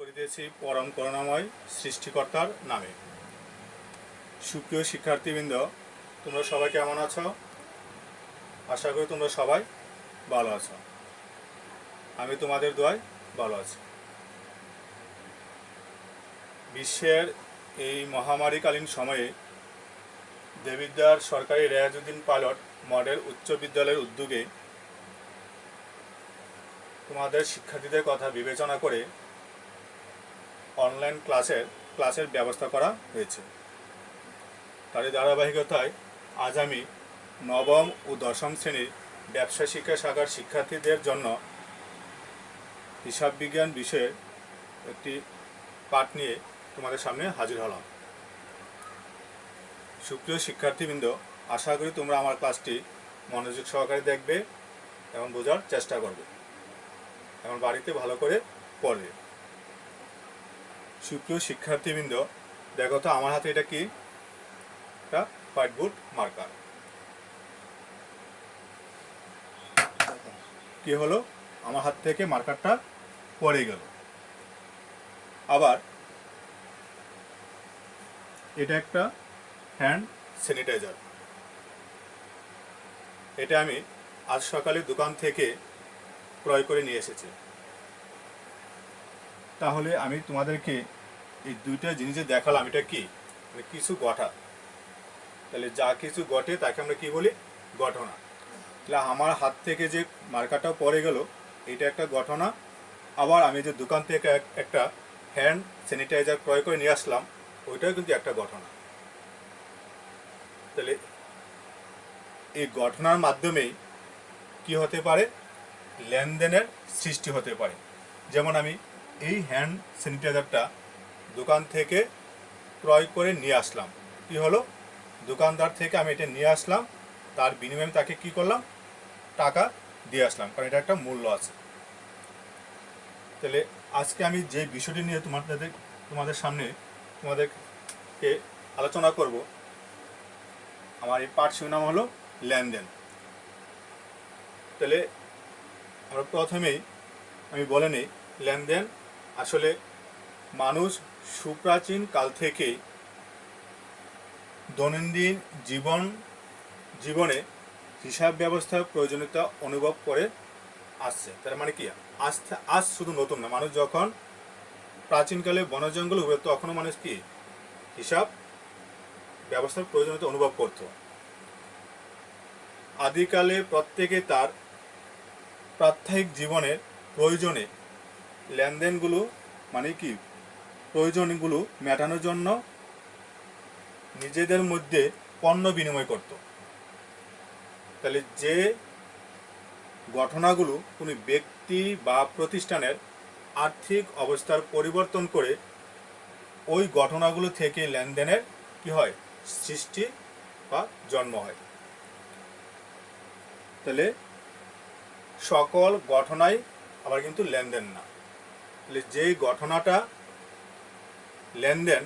করিতেছি পরম করুণাময় সৃষ্টিকর্তার নামে। সুপ্রিয় শিক্ষার্থীবৃন্দ, তোমরা সবাই কেমন আছো? আশা করি তোমরা সবাই ভালো আছো। আমি তোমাদের দোয়ায় ভালো আছি। বিশ্বের এই মহামারীকালীন সময়ে দেবিদ্বার সরকারি রেয়াজউদ্দিন পাইলট মডেল উচ্চ বিদ্যালয়ের উদ্যোগে তোমাদের শিক্ষার্থীদের কথা বিবেচনা করে অনলাইন ক্লাসের ব্যবস্থা করা হয়েছে। তারই ধারাবাহিকতায় আজ আমি নবম ও দশম শ্রেণীর ব্যবসা শিক্ষা শাখার শিক্ষার্থীদের জন্য হিসাব বিজ্ঞান বিষয়ের একটি পাঠ নিয়ে তোমাদের সামনে হাজির হলাম। সুপ্রিয় শিক্ষার্থীবৃন্দ, আশা করি তোমরা আমার ক্লাসটি মনোযোগ সহকারে দেখবে এবং বোঝার চেষ্টা করবে এবং বাড়িতে ভালো করে পড়বে। সুপ্রিয় শিক্ষার্থীবৃন্দ, দেখো তো আমার হাতে এটা কি? একটা হোয়াইটবোর্ড মার্কার। কি হলো? আমার হাত থেকে মার্কারটা পড়ে গেল। আবার এটা একটা হ্যান্ড স্যানিটাইজার। এটা আমি আজ সকালে দোকান থেকে ক্রয় করে নিয়ে এসেছি। তাহলে আমি তোমাদেরকে এই দুইটা জিনিসে দেখালাম এটা কি, মানে কিছু ঘটা। তাহলে যা কিছু ঘটে তাকে আমরা কি বলি? ঘটনা। তাহলে আমার হাত থেকে যে মার্কারটা পড়ে গেল, এটা একটা ঘটনা। আবার আমি যে দোকান থেকে একটা হ্যান্ড স্যানিটাইজার ক্রয় করে নিয়ে আসলাম, ওইটাও কিন্তু একটা ঘটনা। তাহলে এই ঘটনার মাধ্যমেই কি হতে পারে? লেনদেনের সৃষ্টি হতে পারে। যেমন আমি এই হ্যান্ড স্যানিটাইজারটা দোকান থেকে ক্রয় করে নিয়ে আসলাম। কি হলো? দোকানদার থেকে আমি এটা নিয়ে আসলাম, তার বিনিময়ে তাকে কি করলাম? টাকা দিয়ে আসলাম, কারণ এটা একটা মূল্য আছে। তাহলে আজকে আমি যে বিষয়টি নিয়ে তোমাদের সামনে তোমাদেরকে আলোচনা করব, আমার এই পাঠ শিরোনাম হলো লেনদেন। তাহলে আমরা প্রথমেই আমি বলে নিই, লেনদেন আসলে মানুষ সুপ্রাচীন কাল থেকেই দৈনন্দিন জীবনে হিসাব ব্যবস্থার প্রয়োজনীয়তা অনুভব করে আসছে। তার মানে কি? আজ শুধু নতুন না, মানুষ যখন প্রাচীনকালে বন জঙ্গল উঠে তখনও মানুষ কি হিসাব ব্যবস্থার প্রয়োজনীয়তা অনুভব করত। আদিকালে প্রত্যেকে তার প্রাত্যহিক জীবনের প্রয়োজনে লেনদেনগুলো মানে কি প্রয়োজনগুলো মেটানোর জন্য নিজেদের মধ্যে পণ্য বিনিময় করত। তাহলে যে ঘটনাগুলো কোনো ব্যক্তি বা প্রতিষ্ঠানের আর্থিক অবস্থার পরিবর্তন করে, ওই ঘটনাগুলো থেকে লেনদেনের কি হয়? সৃষ্টি বা জন্ম হয়। তাহলে সকল ঘটনাই আবার কিন্তু লেনদেন না। তাহলে যেই ঘটনাটা লেনদেন,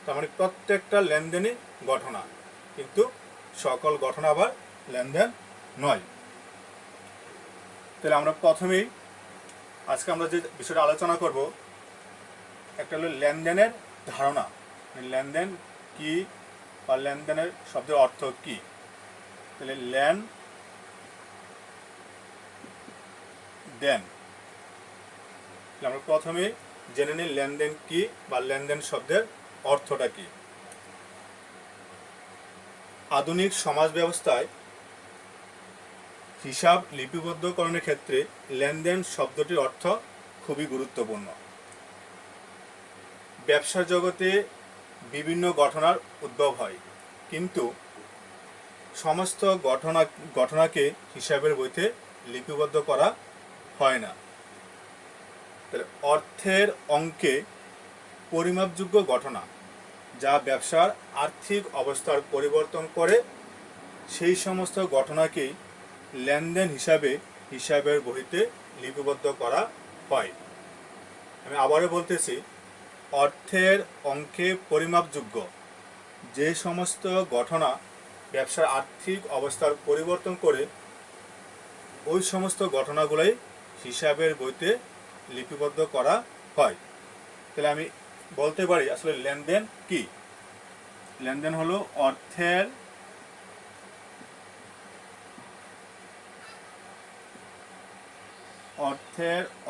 তার মানে প্রত্যেকটা লেনদেনই ঘটনা, কিন্তু সকল ঘটনা আবার লেনদেন নয়। তাহলে আমরা প্রথমেই আজকে আমরা যে বিষয়টা আলোচনা করব, একটা হলো লেনদেনের ধারণা। লেনদেন কি বা লেনদেনের শব্দের অর্থ কি? তাহলে দেন আমরা প্রথমে জেনে নিই লেনদেন কি বা লেনদেন শব্দের অর্থটা কি। আধুনিক সমাজ ব্যবস্থায় হিসাব লিপিবদ্ধকরণের ক্ষেত্রে লেনদেন শব্দটির অর্থ খুবই গুরুত্বপূর্ণ। ব্যবসার জগতে বিভিন্ন ঘটনার উদ্ভব হয়, কিন্তু সমস্ত ঘটনাকে হিসাবের বইতে লিপিবদ্ধ করা হয় না। তাহলে অর্থের অঙ্কে পরিমাপযোগ্য ঘটনা যা ব্যবসার আর্থিক অবস্থার পরিবর্তন করে, সেই সমস্ত ঘটনাকেই লেনদেন হিসাবের বইতে লিপিবদ্ধ করা হয়। আমি আবারও বলতেছি, অর্থের অঙ্কে পরিমাপযোগ্য যে সমস্ত ঘটনা ব্যবসার আর্থিক অবস্থার পরিবর্তন করে, ওই সমস্ত ঘটনাগুলোই হিসাবের বইতে লিপিবদ্ধ করা হয়। তাহলে আমি বলতে পারি আসলে লেনদেন কি। লেনদেন হলো অর্থের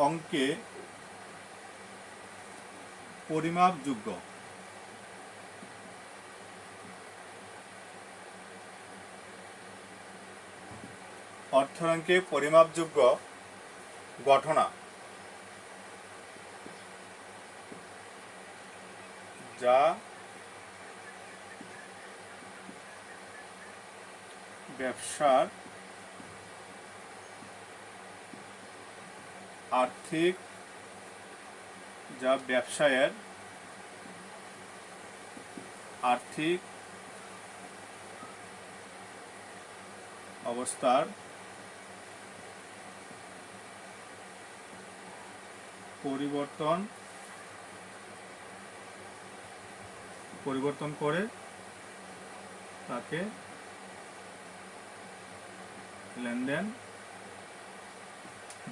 অঙ্কে পরিমাপযোগ্য ঘটনা যা ব্যবসার আর্থিক অবস্থার পরিবর্তন করে তাকে লেনদেন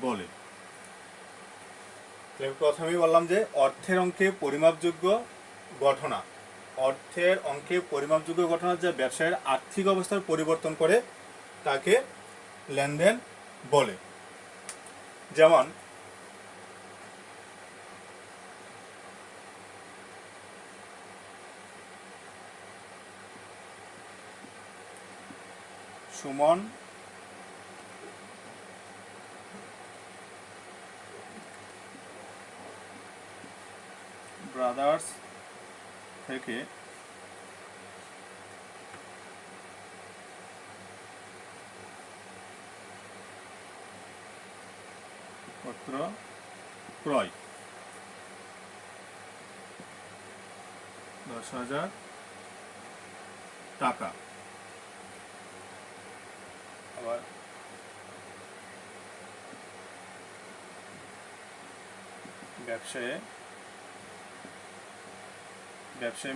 বলে। প্রথমেই বললাম যে অর্থের অঙ্কে পরিমাপযোগ্য ঘটনা, যা ব্যবসায়ের আর্থিক অবস্থার পরিবর্তন করে তাকে লেনদেন বলে। যেমন সুমন ব্রাদার্স থেকে পত্র ক্রয় 10,000 টাকা। আবার ব্যবসায়ী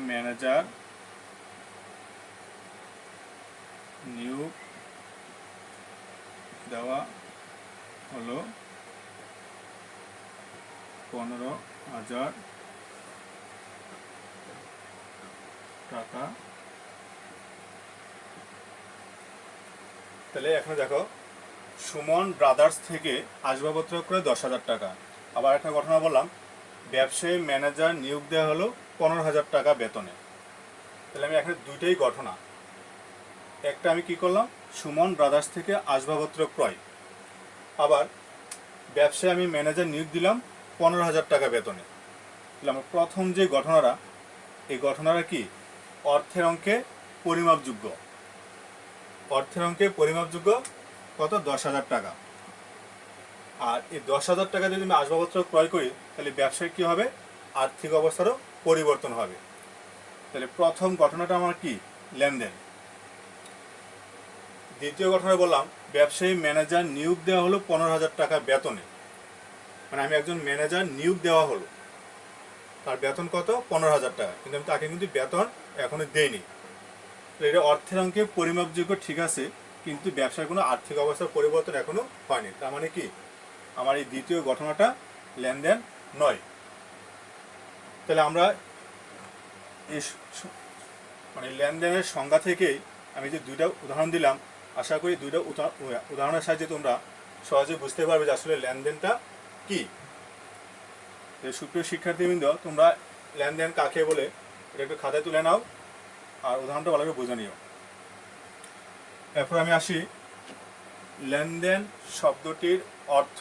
ম্যানেজার নিয়োগ দেওয়া হলো 15,000 টাকা। তাহলে এখানে দেখো সুমন ব্রাদার্স থেকে আসবাবপত্র ক্রয় 10,000 টাকা। আবার একটা ঘটনা বললাম, ব্যবসায়ী ম্যানেজার নিয়োগ দেওয়া হলো 15,000 টাকা বেতনে। তাহলে আমি এখানে দুইটাই ঘটনা, একটা আমি কি করলাম, সুমন ব্রাদার্স থেকে আসবাবপত্র ক্রয়, আবার ব্যবসায় আমি ম্যানেজার নিয়োগ দিলাম 15,000 টাকা বেতনে। তাহলে আমার প্রথম যে ঘটনাটা, এই ঘটনাটা কি অর্থের অঙ্কে পরিমাপযোগ্য। কত? 10,000 টাকা। আর এই 10,000 টাকা যদি আমি আসবাবপত্র ক্রয় করি তাহলে ব্যবসায় কি হবে, আর্থিক অবস্থারও পরিবর্তন হবে। তাহলে প্রথম ঘটনাটা আমার কি, লেনদেন। দ্বিতীয় ঘটনা বললাম, ব্যবসায়ী ম্যানেজার নিয়োগ দেওয়া হলো 15,000 টাকা বেতনে। মানে আমি একজন ম্যানেজার নিয়োগ দেওয়া হলো, তার বেতন কত, 15,000 টাকা, কিন্তু আমি তাকে কিন্তু বেতন এখনো দেইনি। এটা অর্থের অঙ্কে পরিমাপযোগ্য ঠিক আছে, কিন্তু ব্যবসার কোনো আর্থিক অবস্থার পরিবর্তন এখনো হয়নি। তার মানে কি, আমার এই দ্বিতীয় ঘটনাটা লেনদেন নয়। তাহলে আমরা এই লেনদেনের সংজ্ঞা থেকেই আমি যে দুইটা উদাহরণ দিলাম, আশা করি দুইটা উদাহরণের সাহায্যে তোমরা সহজে বুঝতে পারবে যে আসলে লেনদেনটা কি। সুপ্রিয় শিক্ষার্থীবৃন্দ, তোমরা লেনদেন কাকে বলে এটা একটু খাতায় তুলে নাও আর উদাহরণটা ভালো করে বুঝে নিও। এরপর আমি আসি লেনদেন শব্দটির অর্থ।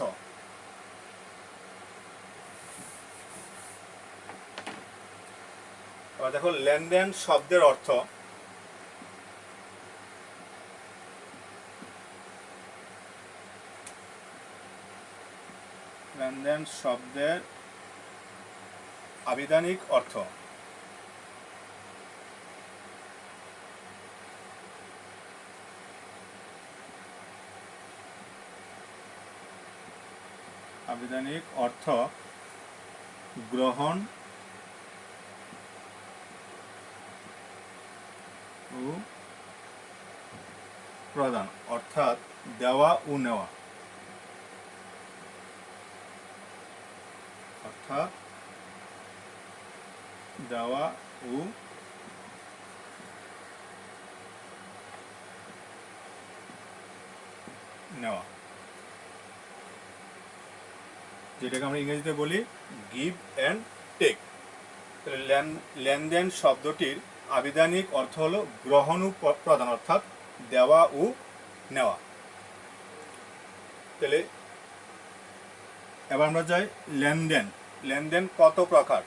এবার দেখো লেনদেন শব্দের অর্থ, লেনদেন শব্দের আবিধানিক অর্থ। আবিধানিক অর্থ গ্রহণ ও প্রদান, অর্থাৎ দেওয়া ও নেওয়া। দেওয়া ও নেওয়া, যেটাকে আমরা ইংরেজিতে বলি গিভ অ্যান্ড টেক। লেনদেন শব্দটির আবিধানিক অর্থ হলো গ্রহণ ও প্রদান, অর্থাৎ দেওয়া ও নেওয়া। তাহলে এবার আমরা যাই লেনদেন। লেনদেন কত প্রকার?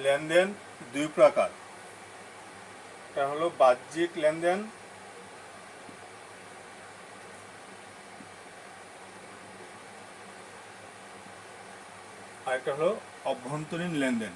লেনদেন দুই প্রকার। একটা হলো বাহ্যিক লেনদেন, আর একটা হলো অভ্যন্তরীণ লেনদেন।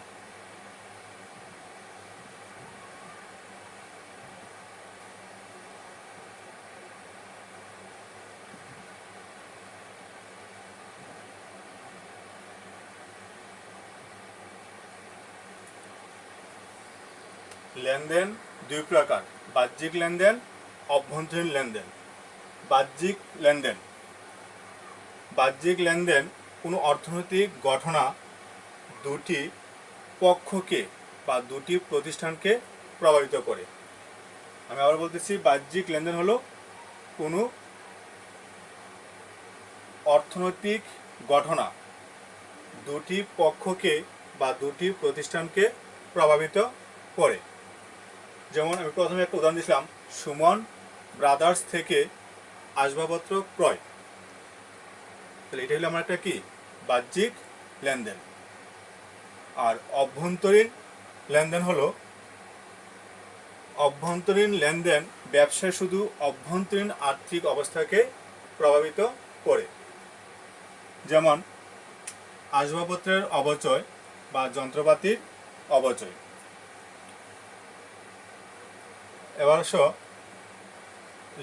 লেনদেন দুই প্রকার, বাহ্যিক লেনদেন, অভ্যন্তরীণ লেনদেন। বাহ্যিক লেনদেন, বাহ্যিক লেনদেন কোনো অর্থনৈতিক ঘটনা দুটি পক্ষকে বা দুটি প্রতিষ্ঠানকে প্রভাবিত করে। আমি আবার বলতেছি, বাহ্যিক লেনদেন হলো কোনো অর্থনৈতিক ঘটনা দুটি পক্ষকে বা দুটি প্রতিষ্ঠানকে প্রভাবিত করে। যেমন আমি প্রথমে একটা উদাহরণ দিয়েছিলাম, সুমন ব্রাদার্স থেকে আসবাবপত্র ক্রয়। তাহলে এটা হলো আমার একটা কি বাহ্যিক লেনদেন। আর অভ্যন্তরীণ লেনদেন হলো, অভ্যন্তরীণ লেনদেন ব্যবসায় শুধু অভ্যন্তরীণ আর্থিক অবস্থাকে প্রভাবিত করে। যেমন আসবাবপত্রের অপচয় বা যন্ত্রপাতির অপচয়। এবার আসো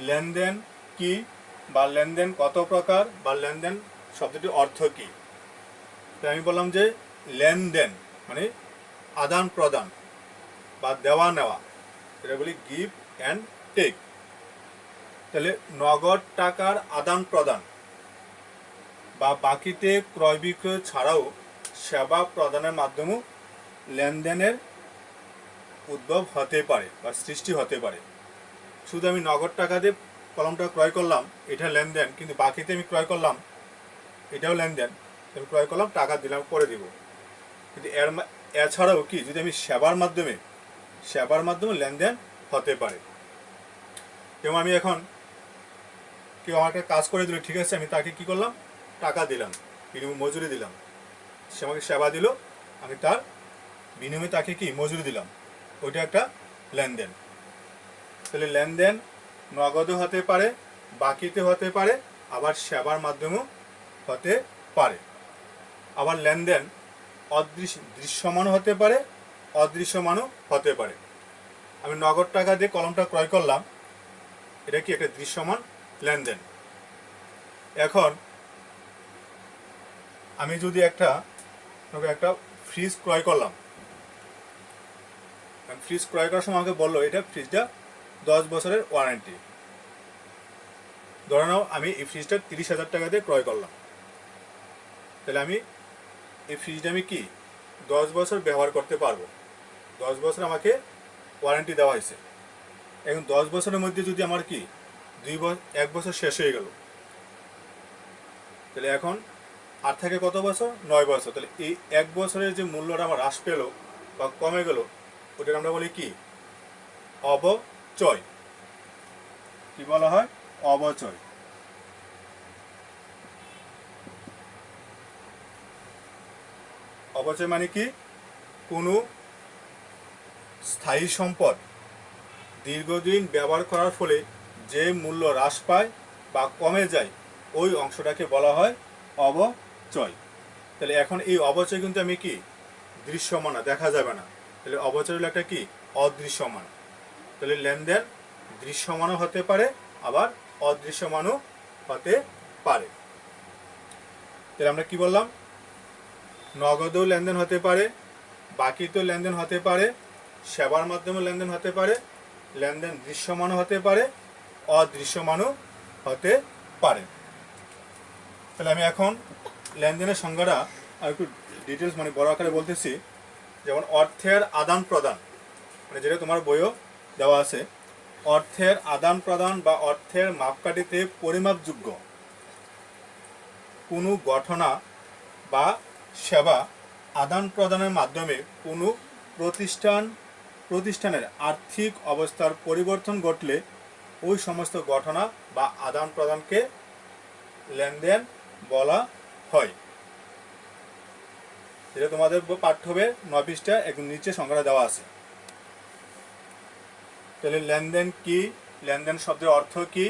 লেনদেন কি বা লেনদেন কত প্রকার বা লেনদেন শব্দটির অর্থ কি। তাই আমি বললাম যে লেনদেন মানে আদান প্রদান বা দেওয়া নেওয়া, এটা বলি গিভ অ্যান্ড টেক। তাহলে নগদ টাকার আদান প্রদান বা বাকিতে ক্রয় বিক্রয় ছাড়াও সেবা প্রদানের মাধ্যমেও লেনদেনের উদ্ভব হতে পারে বা সৃষ্টি হতে পারে। শুধু আমি নগদ টাকা দিয়ে কলমটা ক্রয় করলাম, এটা লেনদেন, কিন্তু বাকিতে আমি ক্রয় করলাম, এটাও লেনদেন। আমি ক্রয় করলাম, টাকা দিলাম, পরে দিব। কিন্তু এছাড়াও কি, যদি আমি সেবার মাধ্যমে লেনদেন হতে পারে। যেমন আমি এখন কেউ আমাকে কাজ করে দিল, ঠিক আছে, আমি তাকে কি করলাম, টাকা দিলাম, বিনিময় মজুরি দিলাম। সে আমাকে সেবা দিল, আমি তার বিনিময়ে তাকে কি মজুরি দিলাম, ওইটা একটা লেনদেন। তাহলে লেনদেন নগদও হতে পারে, বাকিতে হতে পারে, আবার সেবার মাধ্যমেও হতে পারে। আবার লেনদেন দৃশ্যমানও হতে পারে, অদৃশ্যমানও হতে পারে। আমি নগদ টাকা দিয়ে কলমটা ক্রয় করলাম, এটা কি একটা দৃশ্যমান লেনদেন। এখন আমি যদি একটা ফ্রিজ ক্রয় করলাম, ফ্রিজ ক্রয় করার সময় আমাকে বললো এটা ফ্রিজটা 10 বছরের ওয়ারেন্টি। ধরে নাও আমি এই ফ্রিজটা 30,000 টাকা দিয়ে ক্রয় করলাম। তাহলে আমি এই ফ্রিজটা আমি কি 10 বছর ব্যবহার করতে পারবো। 10 বছর আমাকে ওয়ারেন্টি দেওয়া হয়েছে। এখন 10 বছরের মধ্যে যদি আমার কি 1 বছর শেষ হয়ে গেল, তাহলে এখন আর থাকে কত বছর, 9 বছর। তাহলে এই 1 বছরের যে মূল্যটা আমার হ্রাস পেল বা কমে গেল, ওটাকে আমরা বলি কি অবচয়। কি বলা হয়, অবচয়। অবচয় মানে কি, কোনো স্থায়ী সম্পদ দীর্ঘদিন ব্যবহার করার ফলে যে মূল্য হ্রাস পায় বা কমে যায়, ওই অংশটাকে বলা হয় অবচয়। তাহলে এখন এই অবচয় কিন্তু আমি কি দৃশ্যমান না, দেখা যাবে না। তাহলে অবচয় হলো একটা কি অদৃশ্যমান। তাহলে লেনদেন দৃশ্যমানও হতে পারে, আবার অদৃশ্যমানও হতে পারে। তাহলে আমরা কি বললাম, নগদও লেনদেন হতে পারে, বাকিতেও লেনদেন হতে পারে, সেবার মাধ্যমে লেনদেন হতে পারে, লেনদেন দৃশ্যমানও হতে পারে, অদৃশ্যমানও হতে পারে। তাহলে আমি এখন লেনদেনের সংজ্ঞাটা আর একটু ডিটেলস মানে বড় আকারে বলতেছি। যেমন অর্থের আদান প্রদান, মানে যেটা তোমার বইও দেওয়া আছে, অর্থের আদান প্রদান বা অর্থের মাপকাঠিতে পরিমাপযোগ্য কোনো ঘটনা বা সেবা আদান প্রদানের মাধ্যমে কোনো প্রতিষ্ঠানের আর্থিক অবস্থার পরিবর্তন ঘটলে ওই সমস্ত ঘটনা বা আদান প্রদানকে লেনদেন বলা হয়। যেটা তোমাদের পাঠ্য হবে 9 পৃষ্ঠা একদম নিচে সংজ্ঞা দেওয়া আছে। তাহলে লেনদেন কি, লেনদেন শব্দের অর্থ কি,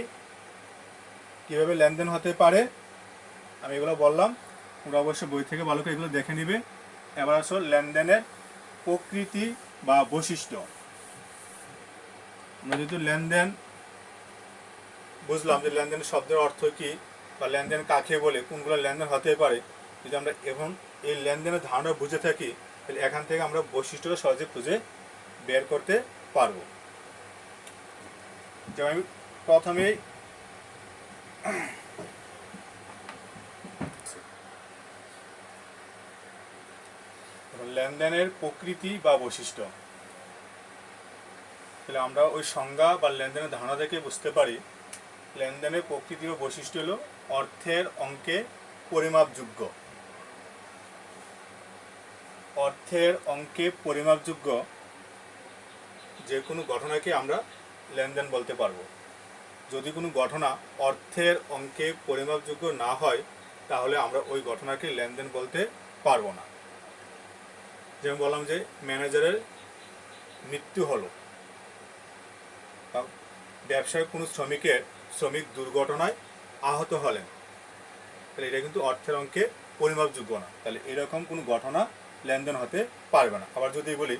কিভাবে লেনদেন হতে পারে, আমি এগুলো বললাম। তোমরা অবশ্যই বই থেকে ভালো করে এগুলো দেখে নিবে। এবার আসো লেনদেনের প্রকৃতি বা বৈশিষ্ট্য। আমরা যেহেতু লেনদেন বুঝলাম যে লেনদেন শব্দের অর্থ কি বা লেনদেন কাকে বলে, কোনগুলো লেনদেন হতে পারে, যদি আমরা এখন এই লেনদেনের ধারণা বুঝে থাকি তাহলে এখান থেকে আমরা বৈশিষ্ট্যটা সহজে খুঁজে বের করতে পারবো। যেমন আমি প্রথমেই লেনদেনের প্রকৃতি বা বৈশিষ্ট্য, তাহলে আমরা ওই সংজ্ঞা বা লেনদেনের ধারণা থেকে বুঝতে পারি লেনদেনের প্রকৃতি ও বৈশিষ্ট্য হলো অর্থের অঙ্কে পরিমাপযোগ্য। অর্থের অঙ্কে পরিমাপযোগ্য যে কোনো ঘটনাকে আমরা লেনদেন বলতে পারবো। যদি কোনো ঘটনা অর্থের অঙ্কে পরিমাপযোগ্য না হয় তাহলে আমরা ওই ঘটনাকে লেনদেন বলতে পারবো না। যেমন বললাম যে ম্যানেজারের মৃত্যু হলো, ব্যবসায় কোনো শ্রমিক দুর্ঘটনায় আহত হলেন, তাহলে এটা কিন্তু অর্থের অঙ্কে পরিমাপযোগ্য না, তাহলে এরকম কোনো ঘটনা লেনদেন হতে পারবে না। আবার যদি বলি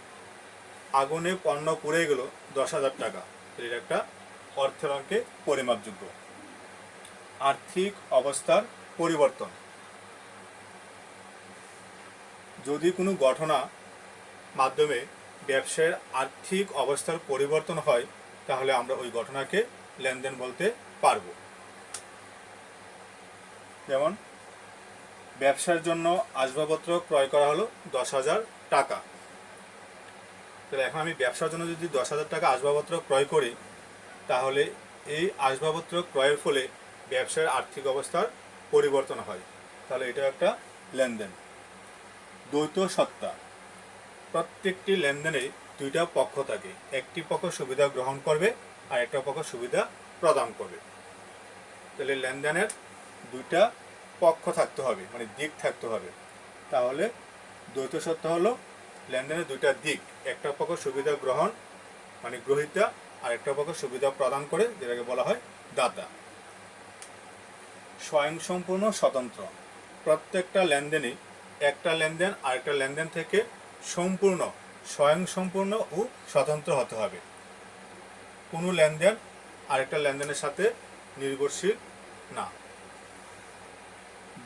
আগুনে পণ্য পুড়ে গেল 10,000 টাকা, তাহলে এটা একটা অর্থের অঙ্কে পরিমাপযোগ্য। আর্থিক অবস্থার পরিবর্তন, যদি কোনো ঘটনা মাধ্যমে ব্যবসায়ের আর্থিক অবস্থার পরিবর্তন হয় তাহলে আমরা ওই ঘটনাকে লেনদেন বলতে পারবো। যেমন ব্যবসার জন্য আসবাবপত্র ক্রয় করা হলো 10,000 টাকা, তাহলে এখন আমি ব্যবসার জন্য যদি 10,000 টাকা আসবাবপত্র ক্রয় করি তাহলে এই আসবাবপত্র ক্রয়ের ফলে ব্যবসার আর্থিক অবস্থার পরিবর্তন হয়, তাহলে এটা একটা লেনদেন। দ্বৈত সত্তা, প্রত্যেকটি লেনদেনে দুইটা পক্ষ থাকে, একটি পক্ষ সুবিধা গ্রহণ করবে আর একটা পক্ষ সুবিধা প্রদান করবে, তাহলে লেনদেনের দুইটা পক্ষ থাকতে হবে, মানে দিক থাকতে হবে। তাহলে দ্বৈত সত্তা হলো লেনদেনের দুইটা দিক, একটা পক্ষ সুবিধা গ্রহণ মানে গ্রহীতা আর একটা পক্ষ সুবিধা প্রদান করে, যেটাকে বলা হয় দাতা। স্বয়ংসম্পূর্ণ স্বতন্ত্র, প্রত্যেকটা লেনদেনই একটা লেনদেন আরেকটা লেনদেন থেকে সম্পূর্ণ স্বয়ংসম্পূর্ণ ও স্বতন্ত্র হতে হবে। কোনো লেনদেন আরেকটা লেনদেনের সাথে নির্ভরশীল না।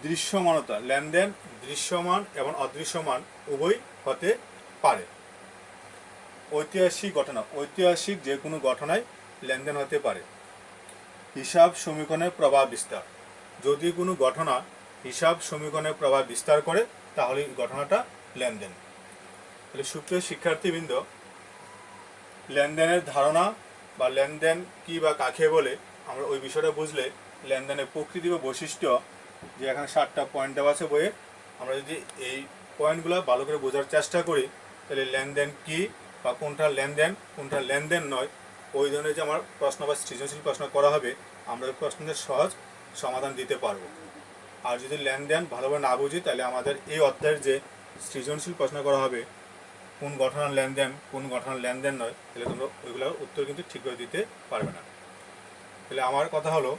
দৃশ্যমানতা, লেনদেন দৃশ্যমান এবং অদৃশ্যমান উভয় হতে পারে। ঐতিহাসিক ঘটনা, ঐতিহাসিক যে কোনো ঘটনায় লেনদেন হতে পারে। হিসাব সমীকরণের প্রভাব বিস্তার, যদি কোনো ঘটনা হিসাব সমীকরণের প্রভাব বিস্তার করে তাহলে এই ঘটনাটা লেনদেন। তাহলে সুপ্রিয় শিক্ষার্থীবৃন্দ, লেনদেনের ধারণা বা লেনদেন কি বা কাকে বলে আমরা ওই বিষয়টা বুঝলে লেনদেনের প্রকৃতি বা বৈশিষ্ট্য, যে এখানে 7টা পয়েন্ট দেওয়া আছে বইয়ে, আমরা যদি এই পয়েন্টগুলো ভালো করে বোঝার চেষ্টা করি তাহলে লেনদেন কি বা কোনটা লেনদেন নয়, ওই ধরনের যে আমার প্রশ্ন বা সৃজনশীল প্রশ্ন করা হবে আমরা ওই প্রশ্নের সহজ সমাধান দিতে পারবো। আর যদি লেনদেন ভালোভাবে না বুঝি তাহলে আমাদের এই অধ্যায়ের যে সৃজনশীল প্রশ্ন করা হবে কোন ঘটনার লেনদেন কোন ঘটনার লেনদেন নয়, তাহলে তোমরা ওইগুলোর উত্তর কিন্তু ঠিকভাবে দিতে পারবে না। তাহলে আমার কথা হলো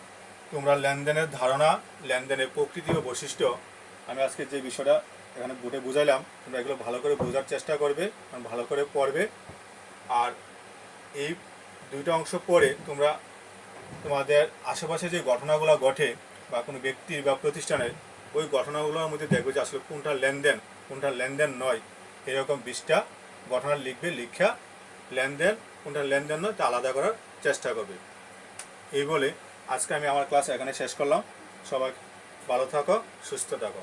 তোমরা লেনদেনের ধারণা, লেনদেনের প্রকৃতি ও বৈশিষ্ট্য আমি আজকে যে বিষয়টা এখানে বোর্ডে বুঝাইলাম তোমরা এগুলো ভালো করে বোঝার চেষ্টা করবে, ভালো করে পড়বে। আর এই দুইটা অংশ পড়ে তোমরা তোমাদের আশেপাশে যে ঘটনাগুলো ঘটে বা কোনো ব্যক্তির বা প্রতিষ্ঠানের, ওই ঘটনাগুলোর মধ্যে দেখবে যে আসলে কোনটা লেনদেন নয়, এরকম 20টা ঘটনা লিখবে। লিখা কোনটা লেনদেন নয় তা আলাদা করার চেষ্টা করবে। এই বলে আজকে আমি আমার ক্লাস এখানে শেষ করলাম। সবাই ভালো থাকো, সুস্থ থাকো।